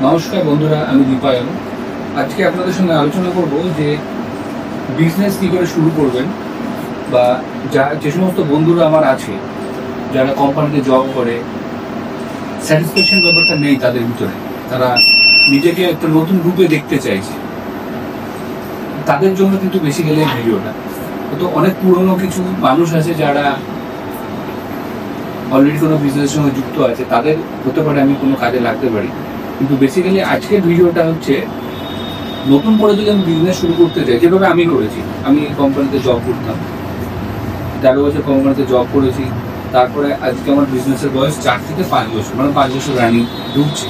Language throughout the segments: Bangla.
নমস্কার বন্ধুরা, আমি দীপায়ন। আজকে আপনাদের সঙ্গে আলোচনা করব যে বিজনেস কী করে শুরু করবেন, বা যে সমস্ত বন্ধুরা আমার আছে যারা কোম্পানিতে জব করে, স্যাটিসফ্যাকশন ব্যাপারটা নেই তাদের ভিতরে, তারা নিজেকে একটা নতুন রূপে দেখতে চাইছে, তাদের জন্য কিন্তু বেসিক্যালি ভিডিওটা। তো অনেক পুরনো কিছু মানুষ আছে যারা অলরেডি কোনো বিজনেসের সঙ্গে যুক্ত আছে, তাদের হতে পারে আমি কোনো কাজে লাগতে পারি। কিন্তু বেসিক্যালি আজকের ভিডিওটা হচ্ছে নতুন করে যদি আমি বিজনেস শুরু করতে চাই, যেভাবে আমি করেছি। আমি কোম্পানিতে জব করতাম, 13 বছর কোম্পানিতে জব করেছি। তারপরে আজকে আমার বিজনেসের বয়স 4 থেকে 5 বছর, মানে 5 বছর রানিং ঢুকছে।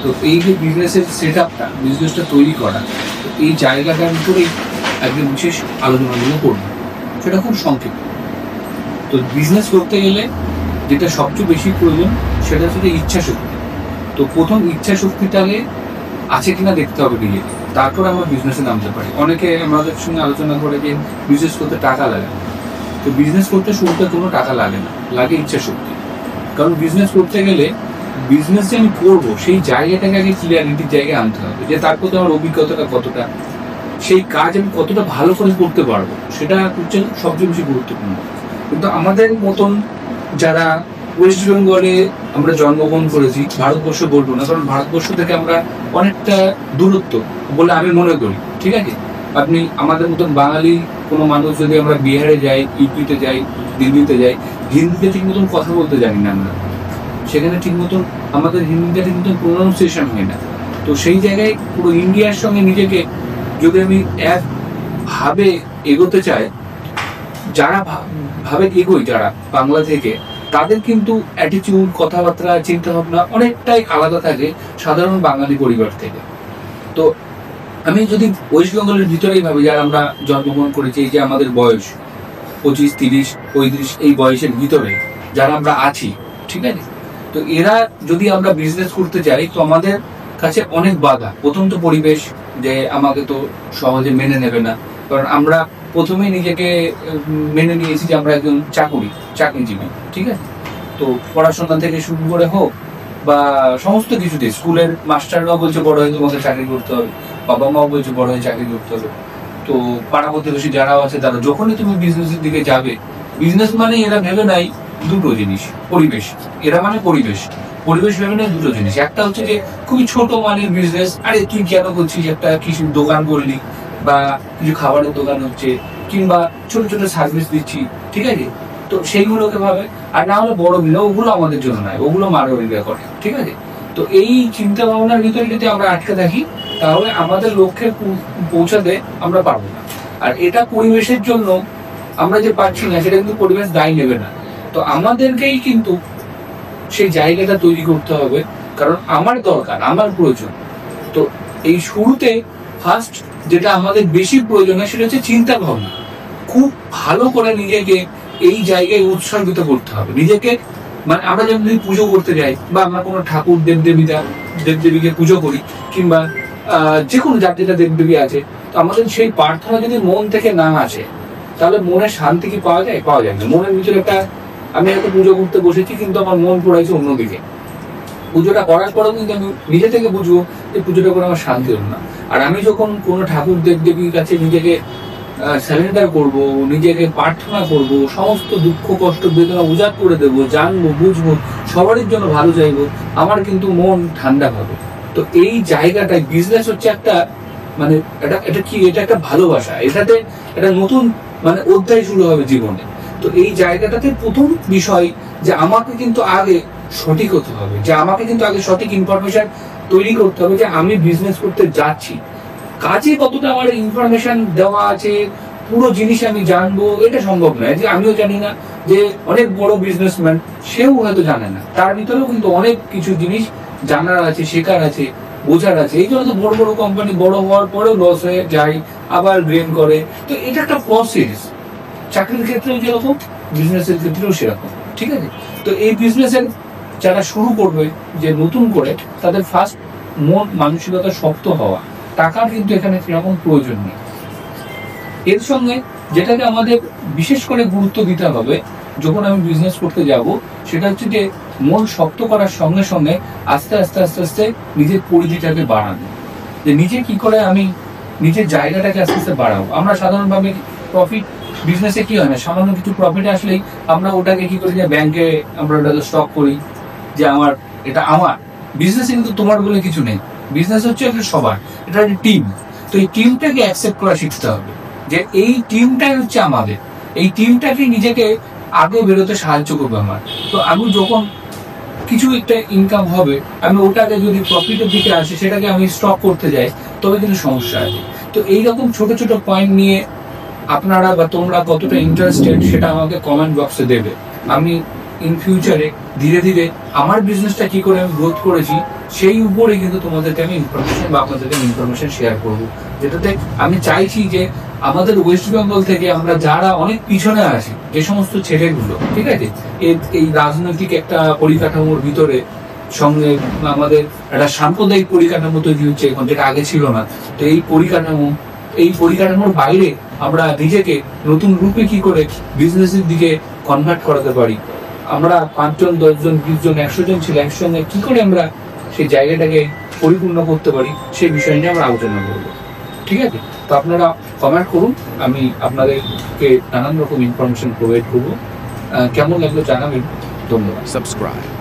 তো এই যে বিজনেসের সেট আপটা, বিজনেসটা তৈরি করা, এই জায়গাটার উপরেই একদম বিশেষ আলোচনাগুলো করবো, সেটা খুব সংক্ষিপ্ত। তো বিজনেস করতে গেলে যেটা সবচেয়ে বেশি প্রয়োজন সেটা হচ্ছে ইচ্ছা শক্তি। তো প্রথম ইচ্ছা শক্তিটাকে আছে কিনা দেখতে হবে নিজেকে, তারপর আমরা বিজনেসে নামতে পারি। অনেকে আমাদের সঙ্গে আলোচনা করে যে বিজনেস করতে টাকা লাগে। তো বিজনেস করতে শুরুতে কোনো টাকা লাগে না, লাগে ইচ্ছা শক্তি। কারণ বিজনেস করতে গেলে বিজনেস যে আমি করবো সেই জায়গাটাকে আগে ক্লিয়ারিটির জায়গায় আনতে হবে, যে তার প্রতি আমার অভিজ্ঞতাটা কতটা, সেই কাজ আমি কতটা ভালো করে করতে পারবো, সেটা হচ্ছে সবচেয়ে বেশি গুরুত্বপূর্ণ। কিন্তু আমাদের মতন যারা ওয়েস্ট বেঙ্গলে আমরা জন্মগ্রহণ করেছি, ভারতবর্ষ বলবো না, কারণ ভারতবর্ষ থেকে আমরা অনেকটা দূরত্ব বলে আমি মনে করি। ঠিক আছে, আপনি আমাদের মতন বাঙালি কোনো মানুষ যদি আমরা বিহারে যাই, ইউপিতে যাই, দিল্লিতে যাই, হিন্দিতে ঠিক মতন কথা বলতে জানি না আমরা, সেখানে ঠিক মতন আমাদের হিন্দিটা ঠিক মতন প্রোনাউন্সিয়েশন হয় না। তো সেই জায়গায় পুরো ইন্ডিয়ার সঙ্গে নিজেকে যদি আমি একভাবে এগোতে চাই, যারা ভাবে এগোই, যারা বাংলা থেকে, তাদের কিন্তু অ্যাটিটিউড, কথাবার্তা, চিন্তা ভাবনা অনেকটাই আলাদা থাকে সাধারণ বাঙালি পরিবার থেকে। তো আমি যদি ওয়েস্ট বেঙ্গলের ভিতরেই ভাবি, যারা আমরা জন্মগ্রহণ করেছি, এই যে আমাদের বয়স 25, 30, 35, এই বয়সের ভিতরে যারা আমরা আছি, ঠিক আছে, তো এরা যদি আমরা বিজনেস করতে চাই, তো আমাদের কাছে অনেক বাধা। প্রথম তো পরিবেশ, যে আমাকে তো সহজে মেনে নেবে না, কারণ আমরা প্রথমেই নিজেকে মেনে নিয়েছি যে আমরা একজন চাকরিজীবী। ঠিক আছে, তো পড়াশোনা থেকে শুরু করে হোক বা সমস্ত কিছুতে, স্কুলের মাস্টাররাও বলছে বড় হয়ে তোমাকে চাকরি করতে হবে, বাবা মাও বলছে বড় হয়ে চাকরি করতে হবে। তো পাড়া প্রতিবেশী যারাও আছে, তারা যখনই তুমি বিজনেসের দিকে যাবে, বিজনেস মানে এরা ভেবে নাই দুটো জিনিস, পরিবেশ। এরা মানে পরিবেশ ভেবে নেয় দুটো জিনিস। একটা হচ্ছে যে খুবই ছোট মানের বিজনেস, আরে তুই কেন করছিস, একটা কিছু দোকান করলি বা কিছু খাবারের দোকান হচ্ছে, কিংবা ছোট ছোট সার্ভিস দিচ্ছি, ঠিক আছে, তো সেইগুলোকে ভাবে। আর না হলে বড় বিল, ওগুলো আমাদের জন্য নয়, ওগুলো মারোয়ারিরা করে। ঠিক আছে, তো এই চিন্তা ভাবনার ভিতরে যদি আমরা আটকে থাকি, তাহলে আমাদের লক্ষ্যে পৌঁছাতে আমরা পারবো না। আর এটা পরিবেশের জন্য আমরা যে পারছি না, সেটা কিন্তু পরিবেশ দায়ী নেবে না। তো আমাদেরকেই কিন্তু সেই জায়গাটা তৈরি করতে হবে, কারণ আমার দরকার, আমার প্রয়োজন। তো এই শুরুতে ফার্স্ট যেটা আমাদের বেশি প্রয়োজন হয়, সেটা হচ্ছে চিন্তা ভাবনা। খুব ভালো করে নিজেকে এই জায়গায় উৎসর্গিত করতে হবে নিজেকে। মানে আমরা যখন যদি পুজো করতে যাই, বা আমরা কোনো ঠাকুর দেবদেবীকে পুজো করি, কিংবা যে কোনো যেটা দেবদেবী আছে, তো আমাদের সেই প্রার্থনা যদি মন থেকে না আসে, তাহলে মনের শান্তি কি পাওয়া যায়? পাওয়া যায় না। মনের ভিতরে একটা, আমি একটা পুজো করতে বসেছি কিন্তু আমার মন পড়াইছে অন্যদিকে, পুজোটা করার পরেও কিন্তু আমি নিজে থেকে বুঝবো যে পুজোটা করে আমার শান্তি হলো না। আর আমি যখন কোনো ঠাকুর দেবদেবীর কাছে নিজেকে স্যালেন্ডার করব, নিজেকে প্রার্থনা করব, সমস্ত দুঃখ কষ্ট বেদনা উজাড় করে দেবো, জানবো, বুঝবো, সবারই জন্য ভালো চাইবো, আমার কিন্তু মন ঠান্ডা হবে। তো এই জায়গাটায় বিজনেস হচ্ছে একটা, মানে এটা একটা ভালোবাসা, এটাতে একটা নতুন মানে অধ্যায় শুরু হবে জীবনে। তো এই জায়গাটাতে প্রথম বিষয় যে আমাকে কিন্তু আগে সঠিক হতে হবে, যে আমাকে কিন্তু আগে সঠিক ইনফরমেশন তৈরি করতে হবে, যে আমি বিজনেস করতে যাচ্ছি, কাজে কতটা আমার ইনফরমেশন দেওয়া আছে, পুরো জিনিস আমি জানবো, এটা সম্ভব নয়। যে আমিও জানি না, যে অনেক বড় বিজনেসম্যান সেও হয়তো জানে না, তার ভিতরেও কিন্তু অনেক কিছু জিনিস জানার আছে, শেখার আছে, বোঝার আছে। এই জন্য তো বড় বড় কোম্পানি বড় হওয়ার পরেও লস হয়ে যায়, আবার গ্রেন করে। তো এটা একটা প্রসেস, চাকরির ক্ষেত্রেও যেরকম, বিজনেসের ক্ষেত্রেও সেরকম। ঠিক আছে, তো এই বিজনেসের যারা শুরু করবে যে নতুন করে, তাদের ফার্স্ট মন মানসিকতা শক্ত হওয়া। টাকার কিন্তু এখানে সেরকম প্রয়োজন নেই। এর সঙ্গে যেটাকে আমাদের বিশেষ করে গুরুত্ব দিতে হবে যখন আমি বিজনেস করতে যাব, সেটা হচ্ছে যে মন শক্ত করার সঙ্গে সঙ্গে আস্তে আস্তে আস্তে আস্তে নিজের পরিধিটাকে বাড়ানো, যে নিজে কি করে আমি নিজের জায়গাটাকে আস্তে আস্তে বাড়াবো। আমরা সাধারণভাবে প্রফিট বিজনেসে কি হয় না, সামান্য কিছু প্রফিট আসলেই আমরা ওটাকে কি করি, যে ব্যাংকে আমরা ওটাকে স্টক করি, যে আমার এটা আমার বিজনেসে। কিন্তু তোমার বলে কিছু নেই, বিজনেস হচ্ছে একটা সবার, এটা একটা টিম। তো এই টিমটাকে অ্যাকসেপ্ট করা শিখতে হবে, যে এই টিমটাই হচ্ছে আমাদের, এই টিমটাকে নিজেকে আগে বেরোতে সাহায্য করবে আমার। তো আমি যখন কিছু একটা ইনকাম হবে, আমি ওটাকে যদি প্রফিটের দিকে আসে সেটাকে আমি স্টক করতে যাই, তবে কিন্তু সমস্যা আছে। তো এইরকম ছোট ছোট পয়েন্ট নিয়ে আপনারা বা তোমরা কতটা ইন্টারেস্টেড সেটা আমাকে কমেন্ট বক্সে দেবে। আমি ইন ফিউচারে ধীরে ধীরে আমার বিজনেসটা কি করে আমি গ্রোথ করেছি সেই উপরে কিন্তু তোমাদেরকে আমি ইনফরমেশন বা আপনাদেরকে ইনফরমেশন শেয়ার করবো, যেটাতে আমি চাইছি যে আমাদের ওয়েস্ট বেঙ্গল থেকে আমরা যারা অনেক পিছনে আছি, যে সমস্ত ছেলেগুলো, ঠিক আছে, এই রাজনৈতিক একটা পরিকাঠামোর ভিতরে সঙ্গে আমাদের একটা সাম্প্রদায়িক পরিকাঠামো তৈরি হচ্ছে এখন, যেটা আগে ছিল না। তো এই পরিকাঠামোর বাইরে আমরা নিজেকে নতুন রূপে কি করে বিজনেসের দিকে কনভার্ট করাতে পারি, আমরা 5 জন 10 জন 20 জন 100 জন ছিল একসঙ্গে কি করে আমরা সেই জায়গাটাকে পরিপূর্ণ করতে পারি, সেই বিষয় নিয়ে আমরা আলোচনা করব। ঠিক আছে, তো আপনারা কমেন্ট করুন, আমি আপনাদেরকে নানান রকম ইনফরমেশন প্রোভাইড করবো। কেমন লাগলো জানাবেন। ধন্যবাদ। Subscribe.